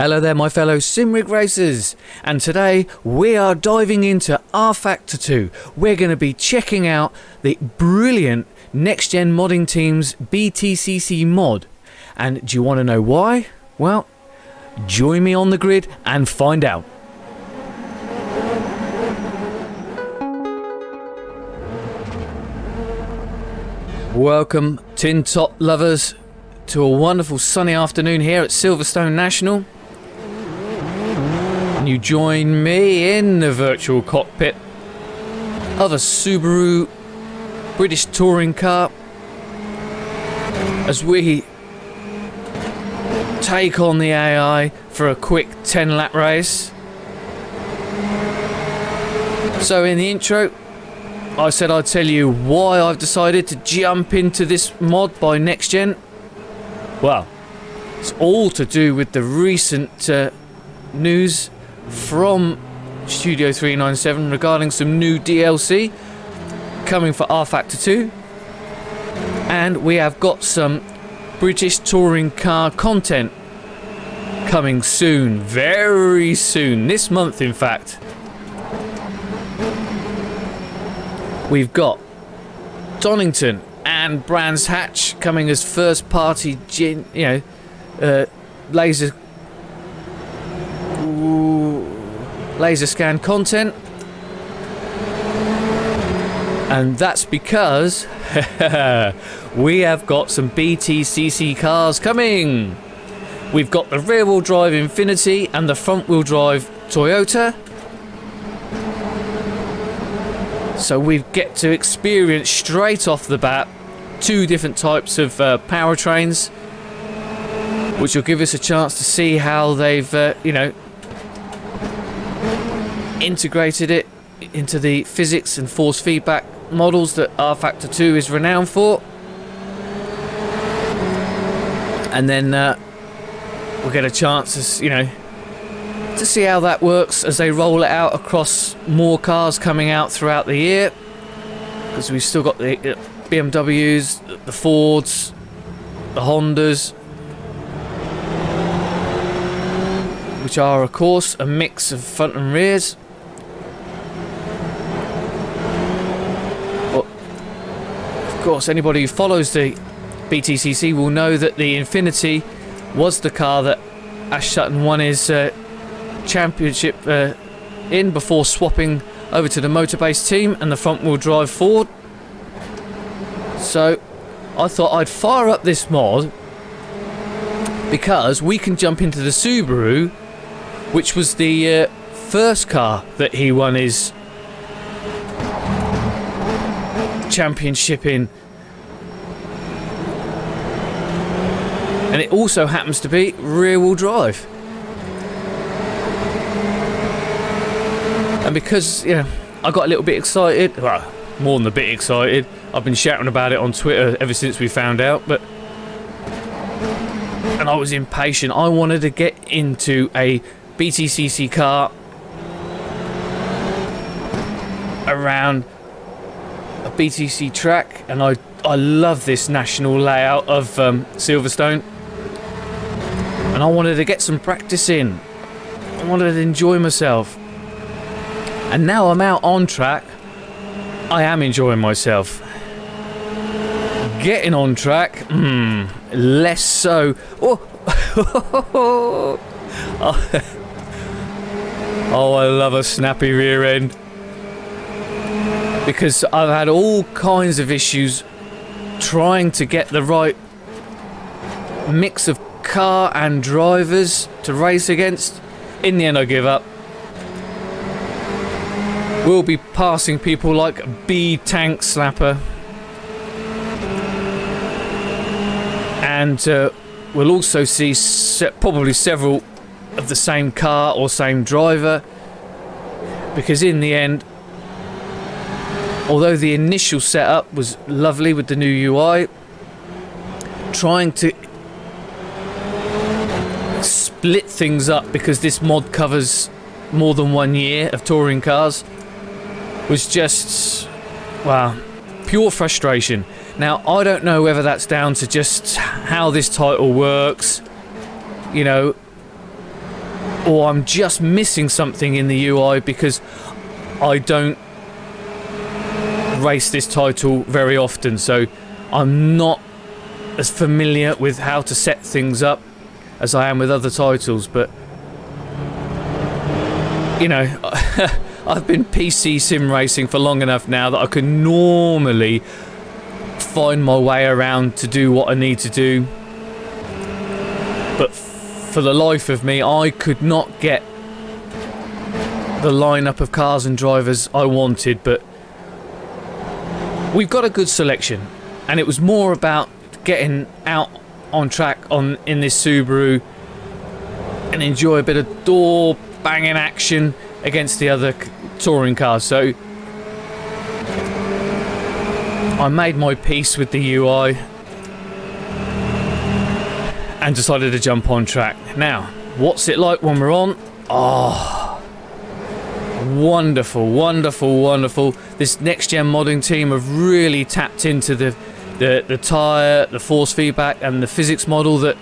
Hello there my fellow Simrig racers, and today we are diving into rFactor 2. We're going to be checking out the brilliant Next Gen Modding Team's BTCC mod. And do you want to know why? Well, join me on the grid and find out. Welcome tin top lovers to a wonderful sunny afternoon here at Silverstone National. And you join me in the virtual cockpit of a Subaru British touring car as we take on the AI for a quick 10-lap race. So in the intro, I said I'd tell you why I've decided to jump into this mod by Next Gen. Well, it's all to do with the recent news from Studio 397 regarding some new DLC coming for rFactor 2, and we have got some British touring car content coming soon, very soon, this month in fact. We've got Donington and Brands Hatch coming as first party laser scan content, and that's because we have got some BTCC cars coming. We've got the rear wheel drive Infinity and the front wheel drive Toyota, so we get to experience straight off the bat two different types of powertrains, which will give us a chance to see how they've integrated it into the physics and force feedback models that rFactor 2 is renowned for. And then we'll get a chance to see how that works as they roll it out across more cars coming out throughout the year, because we've still got the BMWs, the Fords, the Hondas, which are of course a mix of front and rears. But of course anybody who follows the BTCC will know that the Infinity was the car that Ash Sutton won his championship in before swapping over to the motor-based team and the front-wheel drive Ford. So I thought I'd fire up this mod because we can jump into the Subaru, which was the first car that he won his championship in, and it also happens to be rear-wheel drive. And because I got a little bit excited, well, more than a bit excited, I've been shouting about it on Twitter ever since we found out, and I was impatient. I wanted to get into a BTCC car around a BTC track, and I love this national layout of Silverstone, and I wanted to get some practice in. I wanted to enjoy myself, and now I'm out on track. I am enjoying myself. Getting on track, less so. Oh, I love a snappy rear end, because I've had all kinds of issues trying to get the right mix of car and drivers to race against. In the end, I give up. We'll be passing people like B-Tank Slapper, and we'll also see probably several of the same car or same driver, because in the end, although the initial setup was lovely with the new UI, trying to split things up, because this mod covers more than 1 year of touring cars, was just, wow, pure frustration. Now, I don't know whether that's down to just how this title works, or I'm just missing something in the UI because I don't race this title very often, so I'm not as familiar with how to set things up as I am with other titles. But you know, I've been PC sim racing for long enough now that I can normally find my way around to do what I need to do. But for the life of me, I could not get the lineup of cars and drivers I wanted. But we've got a good selection, and it was more about getting out on track in this Subaru and enjoy a bit of door banging action against the other touring cars. So I made my peace with the UI and decided to jump on track. Now, what's it like when we're on? Oh, wonderful, wonderful, wonderful. This next gen modding team have really tapped into the tyre, the force feedback and the physics model that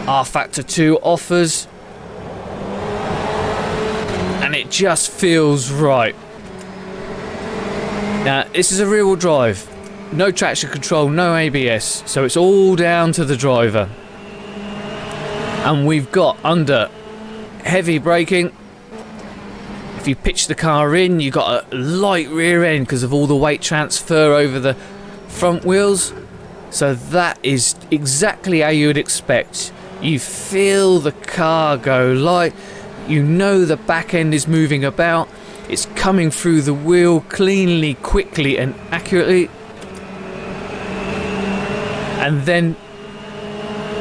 rFactor 2 offers, and it just feels right. Now, this is a rear-wheel drive, no traction control, no ABS, so it's all down to the driver. And we've got under heavy braking. If you pitch the car in, you've got a light rear end because of all the weight transfer over the front wheels. So that is exactly how you would expect. You feel the car go light, you know the back end is moving about, it's coming through the wheel cleanly, quickly and accurately. And then,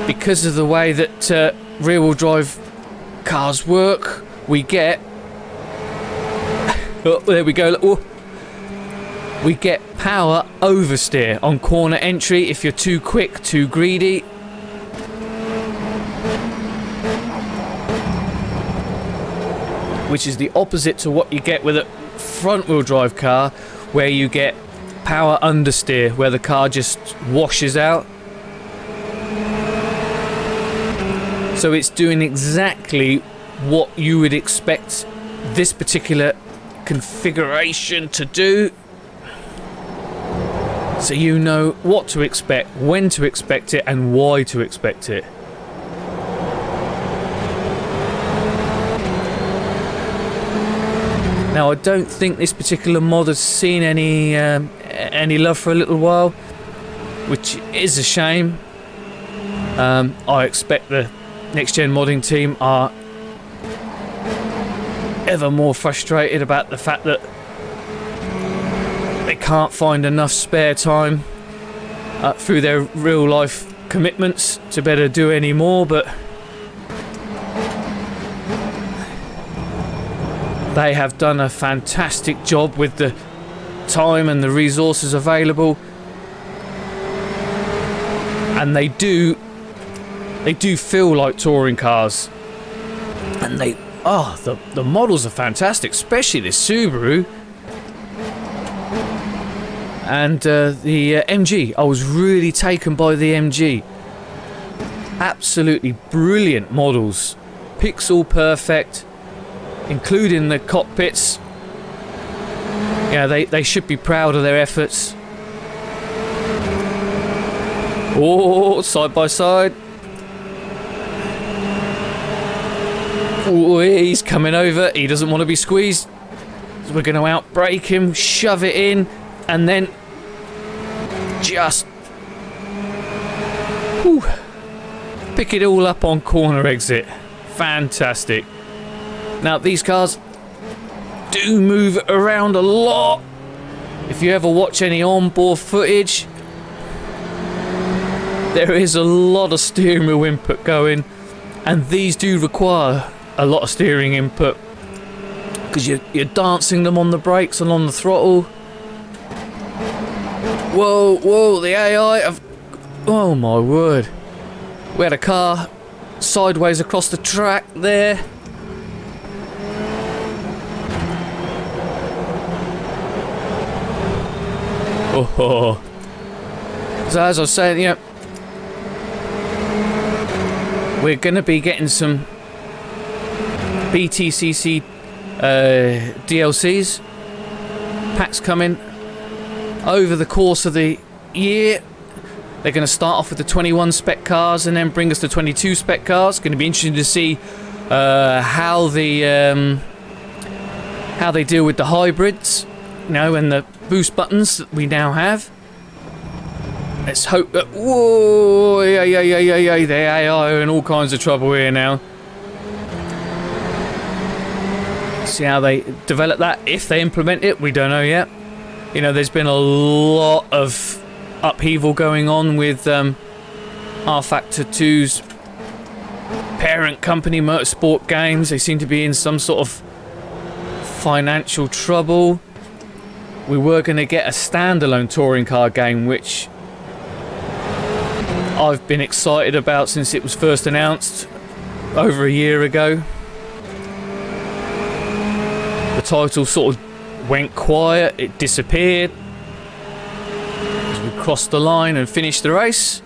because of the way that rear-wheel drive cars work, we get... oh, there we go. Oh. We get power oversteer on corner entry if you're too quick, too greedy. Which is the opposite to what you get with a front-wheel drive car, where you get power understeer, where the car just washes out. So it's doing exactly what you would expect this particular configuration to do. So you know what to expect, when to expect it, and why to expect it. Now, I don't think this particular mod has seen any love for a little while, which is a shame. I expect the next gen modding team are ever more frustrated about the fact that they can't find enough spare time through their real life commitments to better do any more, but they have done a fantastic job with the time and the resources available, and they do feel like touring cars, and the models are fantastic, especially this Subaru and the MG. I was really taken by the MG. Absolutely brilliant models, pixel perfect, including the cockpits. Yeah, they should be proud of their efforts. Oh, side by side. Oh, he's coming over. He doesn't want to be squeezed. So we're going to outbrake him, shove it in, and then just pick it all up on corner exit. Fantastic. Now, these cars do move around a lot. If you ever watch any onboard footage, there is a lot of steering wheel input going, and these do require a lot of steering input because you're dancing them on the brakes and on the throttle. Whoa, the AI oh my word. We had a car sideways across the track there. Oh. So as I was saying, we're going to be getting some BTCC DLCs packs coming over the course of the year. They're going to start off with the 21 spec cars and then bring us to 22 spec cars. Going to be interesting to see how they deal with the hybrids, you know, and the boost buttons that we now have. Let's hope that... Whoa, yeah, the AI are in all kinds of trouble here now. See how they develop that. If they implement it, we don't know yet. You know, there's been a lot of upheaval going on with rFactor 2's parent company, Motorsport Games. They seem to be in some sort of financial trouble. We were going to get a standalone touring car game, which I've been excited about since it was first announced over a year ago. The title sort of went quiet, it disappeared as we crossed the line and finished the race.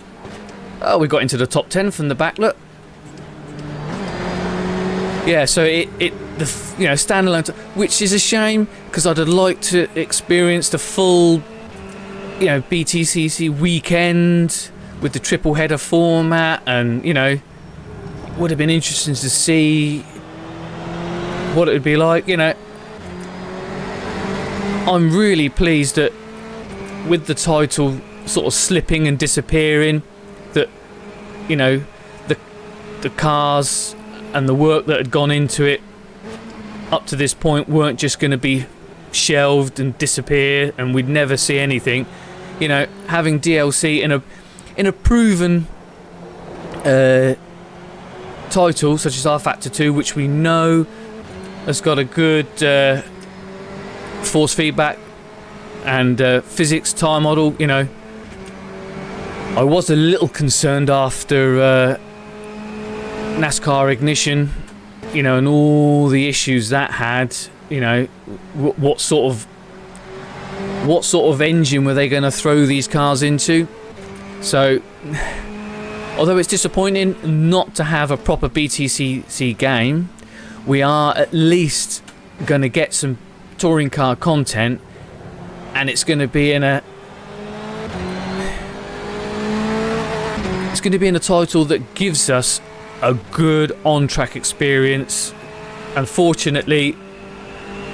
Oh, we got into the top 10 from the back, look. Yeah, so the standalone, which is a shame because I'd have liked to experience the full, you know, BTCC weekend with the triple header format, and you know, would have been interesting to see what it would be like. You know, I'm really pleased that with the title sort of slipping and disappearing, that, you know, the cars and the work that had gone into it up to this point weren't just going to be shelved and disappear and we'd never see anything. You know, having DLC in a proven title such as rFactor 2, which we know has got a good force feedback and physics tire model. You know, I was a little concerned after NASCAR Ignition, you know, and all the issues that had. You know, what sort of engine were they going to throw these cars into? So, although it's disappointing not to have a proper BTCC game, we are at least going to get some touring car content, and it's going to be in a title that gives us a good on-track experience. Unfortunately,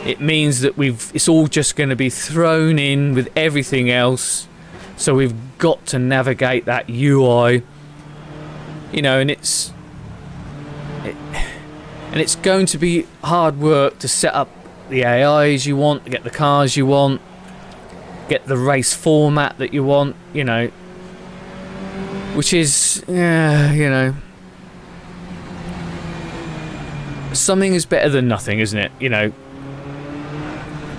it means that it's all just going to be thrown in with everything else. So we've got to navigate that UI, you know, and it's going to be hard work to set up the AIs you want, get the cars you want, get the race format that you want, you know, which is, you know, something is better than nothing, isn't it? You know,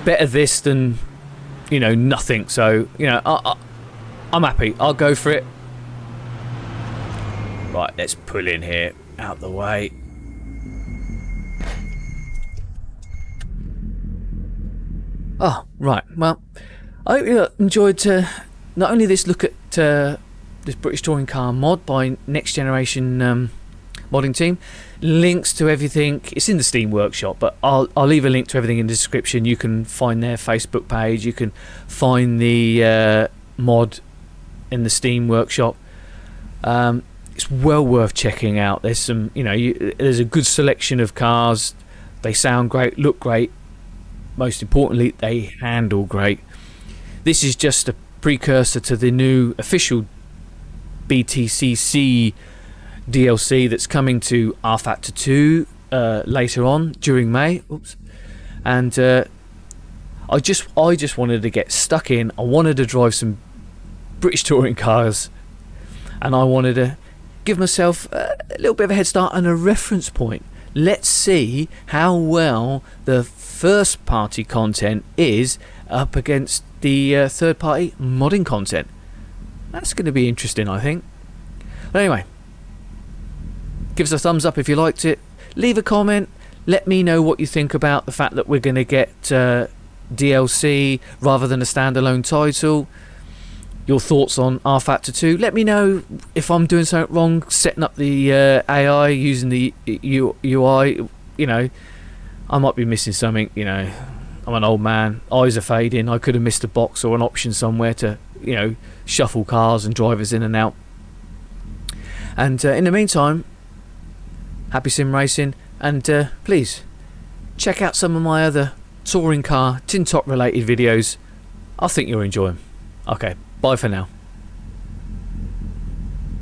better this than, you know, nothing. So, you know, I'm happy. I'll go for it. Right, let's pull in here, out the way. Oh, right. Well, I hope you enjoyed not only this look at this British touring car mod by Next Generation modding team. Links to everything, it's in the Steam Workshop, but I'll leave a link to everything in the description. You can find their Facebook page, you can find the mod in the Steam Workshop. It's well worth checking out. There's some, you know, there's a good selection of cars. They sound great, look great. Most importantly, they handle great. This is just a precursor to the new official BTCC DLC that's coming to rFactor 2 later on during May. Oops. And I just wanted to get stuck in. I wanted to drive some British touring cars, and I wanted to give myself a little bit of a head start and a reference point. Let's see how well the first party content is up against the third party modding content. That's going to be interesting, I think. But anyway, give us a thumbs up if you liked it. Leave a comment. Let me know what you think about the fact that we're going to get DLC rather than a standalone title. your thoughts on rFactor 2. Let me know if I'm doing something wrong setting up the AI using the UI. You know, I might be missing something. You know, I'm an old man, eyes are fading. I could have missed a box or an option somewhere to, you know, shuffle cars and drivers in and out. And in the meantime, happy sim racing, and please check out some of my other touring car tin top related videos. I think you'll enjoy them. Okay, bye for now.